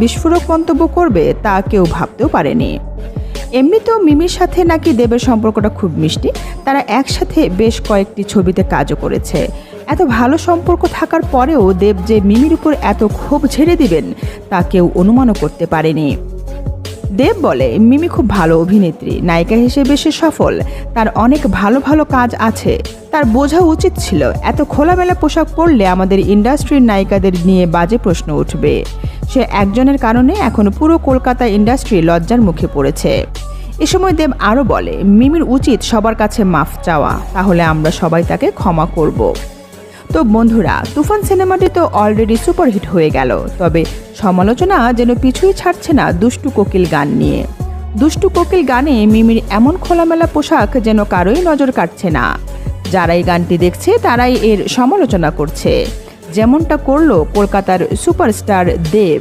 বিস্ফোরক মন্তব্য করবে তা কেউ ভাবতেও পারেনি। এমনিতেও মিমির সাথে নাকি দেবের সম্পর্কটা খুব মিষ্টি, তারা একসাথে বেশ কয়েকটি ছবিতে কাজও করেছে। এত ভালো সম্পর্ক থাকার পরেও দেব যে মিমির উপর এত ক্ষোভ ঝেড়ে দিবেন তা কেউ অনুমানও করতে পারেনি। দেব বলে, মিমি খুব ভালো অভিনেত্রী, নায়িকা হিসেবে সে সফল, তার অনেক ভালো ভালো কাজ আছে। তার বোঝা উচিত ছিল এত খোলামেলা পোশাক পরলে আমাদের ইন্ডাস্ট্রির নায়িকাদের নিয়ে বাজে প্রশ্ন উঠবে। সে একজনের কারণে এখন পুরো কলকাতা ইন্ডাস্ট্রি লজ্জার মুখে পড়েছে। এ সময় দেব আরও বলে, মিমির উচিত সবার কাছে মাফ চাওয়া, তাহলে আমরা সবাই তাকে ক্ষমা করব। তো বন্ধুরা, তুফান সিনেমাটি তো অলরেডি সুপারহিট হয়ে গেল, তবে সমালোচনা যেন পিছুই ছাড়ছে না দুষ্টু কোকিল গান নিয়ে। দুষ্টু কোকিল গানে মিমির এমন খোলামেলা পোশাক যেন কারোই নজর কাটছে না। যারাই গানটি দেখছে তারাই এর সমালোচনা করছে, যেমনটা করলো কলকাতার সুপারস্টার দেব।